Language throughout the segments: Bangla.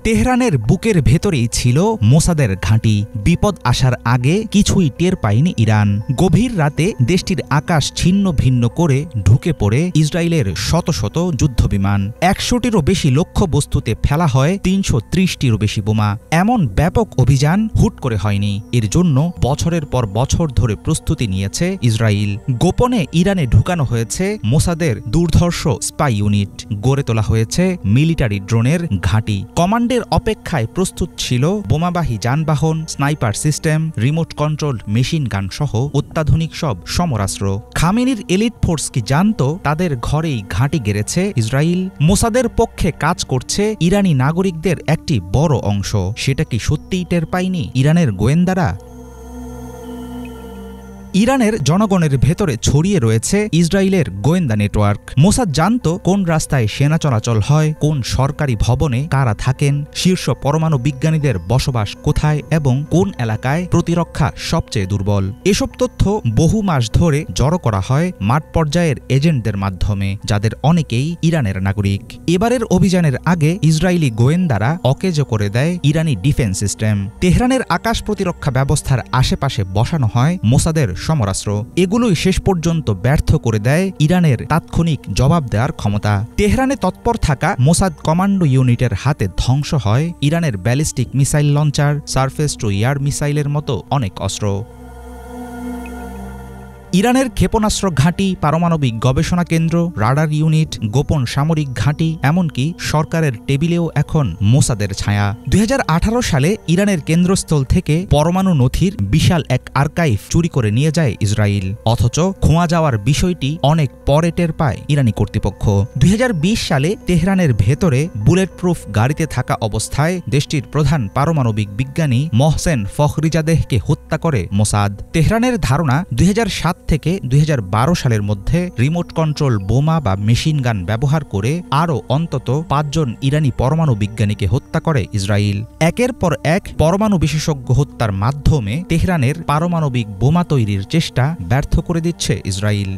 তেহরানের বুকের ভেতরেই ছিল মোসাদের ঘাঁটি। বিপদ আসার আগে কিছুই টের পায়নি ইরান। গভীর রাতে দেশটির আকাশ ছিন্ন ভিন্ন করে ঢুকে পড়ে ইসরায়েলের শত শত যুদ্ধবিমান। ১০০টিরও বেশি লক্ষ্যবস্তুতে ফেলা হয় ৩৩০টিরও বেশি বোমা। এমন ব্যাপক অভিযান হুট করে হয়নি। এর জন্য বছরের পর বছর ধরে প্রস্তুতি নিয়েছে ইসরায়েল। গোপনে ইরানে ঢুকানো হয়েছে মোসাদের দুর্ধর্ষ স্পাই ইউনিট, গড়ে তোলা হয়েছে মিলিটারি ড্রোনের ঘাঁটি। কমান্ডের অপেক্ষায় প্রস্তুত ছিল বোমাবাহী যানবাহন, sniper system, remote control machine gun সহ অত্যাধুনিক সব সমরাস্ত্র। খামেনির এলিট ফোর্স কি জানত তাদের ঘরেই ঘাঁটি গেড়েছে ইসরায়েল? মোসাদের পক্ষে কাজ করছে ইরানি নাগরিকদের একটি বড় অংশ। সেটা কি সত্যিই টের পায়নি ইরানের গোয়েন্দারা? ইরানের জনগণের ভেতরে ছড়িয়ে রয়েছে ইসরায়েলের গোয়েন্দা নেটওয়ার্ক। মোসাদ জানত কোন রাস্তায় সেনা চলাচল হয়, কোন সরকারি ভবনে কারা থাকেন, শীর্ষ পরমাণু বিজ্ঞানীদের বসবাস কোথায় এবং কোন এলাকায় প্রতিরক্ষা সবচেয়ে দুর্বল। এসব তথ্য বহু মাস ধরে জড়ো করা হয় মাঠ পর্যায়ের এজেন্টদের মাধ্যমে, যাদের অনেকেই ইরানের নাগরিক। এবারের অভিযানের আগে ইসরায়েলি গোয়েন্দারা অকেজো করে দেয় ইরানি ডিফেন্স সিস্টেম। তেহরানের আকাশ প্রতিরক্ষা ব্যবস্থার আশেপাশে বসানো হয় মোসাদের সমরাস্ত্র। এগুলোই শেষ পর্যন্ত ব্যর্থ করে দেয় ইরানের তাৎক্ষণিক জবাব দেওয়ার ক্ষমতা। তেহরানে তৎপর থাকা মোসাদ কমান্ডো ইউনিটের হাতে ধ্বংস হয় ইরানের ballistic missile launcher, surface two air মিসাইলের মতো অনেক অস্ত্র। ইরানের ক্ষেপণাস্ত্র ঘাঁটি, পারমাণবিক গবেষণা কেন্দ্র, রাডার ইউনিট, গোপন সামরিক ঘাঁটি, এমনকি সরকারের টেবিলেও এখন মোসাদের ছায়া। ২০১৮ সালে ইরানের কেন্দ্রস্থল থেকে পরমাণু নথির বিশাল এক আর্কাইভ চুরি করে নিয়ে যায় ইসরায়েল। অথচ খোয়া যাওয়ার বিষয়টি অনেক পরে টের পায় ইরানি কর্তৃপক্ষ। ২০২০ সালে তেহরানের ভেতরে বুলেট প্রুফ গাড়িতে থাকা অবস্থায় দেশটির প্রধান পারমাণবিক বিজ্ঞানী মহসেন ফখরিজাদেহকে হত্যা করে মোসাদ। তেহরানের ধারণা ২০০৭ থেকে ২০১২ সালের মধ্যে রিমোট কন্ট্রোল বোমা বা মেশিন গান ব্যবহার করে আরও অন্তত ৫ জন ইরানি পরমাণু বিজ্ঞানীকে হত্যা করে ইসরায়েল। একের পর এক পরমাণু বিশেষজ্ঞ হত্যার মাধ্যমে তেহরানের পারমাণবিক বোমা তৈরির চেষ্টা ব্যর্থ করে দিচ্ছে ইসরায়েল।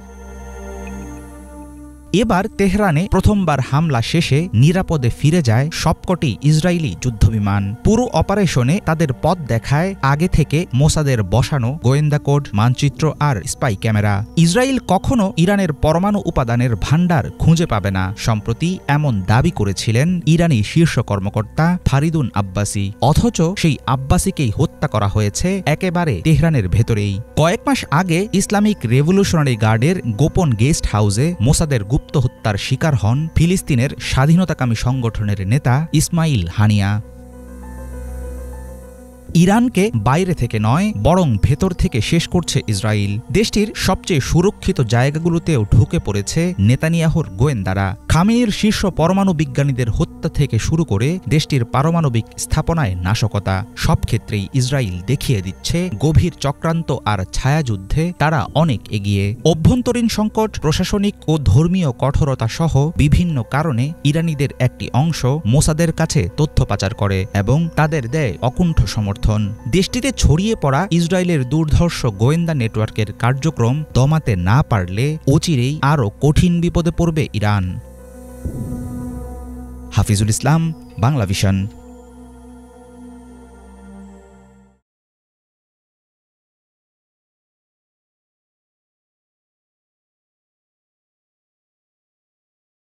এবার তেহরানে প্রথমবার হামলা শেষে নিরাপদে ফিরে যায় সবকটি ইসরায়েলি যুদ্ধবিমান। পুরো অপারেশনে তাদের পথ দেখায় আগে থেকে মোসাদের বসানো গোয়েন্দা কোড, মানচিত্র আর স্পাই ক্যামেরা। ইসরায়েল কখনো ইরানের পরমাণু উপাদানের ভাণ্ডার খুঁজে পাবে না, সম্প্রতি এমন দাবি করেছিলেন ইরানি শীর্ষ কর্মকর্তা ফারিদুন আব্বাসি। অথচ সেই আব্বাসিকেই হত্যা করা হয়েছে একেবারে তেহরানের ভেতরেই। কয়েক মাস আগে ইসলামিক রেভলিউশনারি গার্ডের গোপন গেস্ট হাউসে মোসাদের গুপ্ত হত্যার শিকার হন ফিলিস্তিনের স্বাধীনতাকামী সংগঠনের নেতা ইসমাইল হানিয়া। ইরানকে বাইরে থেকে নয় বরং ভেতর থেকে শেষ করছে ইসরায়েল। দেশটির সবচেয়ে সুরক্ষিত জায়গাগুলোতেও ঢুকে পড়েছে নেতানিয়াহুর গোয়েন্দারা। খামেনির শীর্ষ পরমাণু বিজ্ঞানীদের হত্যা থেকে শুরু করে দেশটির পারমাণবিক স্থাপনায় নাশকতা, সব ক্ষেত্রেই ইসরায়েল দেখিয়ে দিচ্ছে গভীর চক্রান্ত আর ছায়াযুদ্ধে তারা অনেক এগিয়ে। অভ্যন্তরীণ সংকট, প্রশাসনিক ও ধর্মীয় কঠোরতা সহ বিভিন্ন কারণে ইরানিদের একটি অংশ মোসাদের কাছে তথ্য পাচার করে এবং তাদের দেয় অকুণ্ঠ সমর্থন। দেশটিতে ছড়িয়ে পড়া ইসরায়েলের দুর্ধর্ষ গোয়েন্দা নেটওয়ার্কের কার্যক্রম দমাতে না পারলে অচিরেই আরও কঠিন বিপদে পড়বে ইরান। হাফিজুল ইসলাম, বাংলা ভিশন।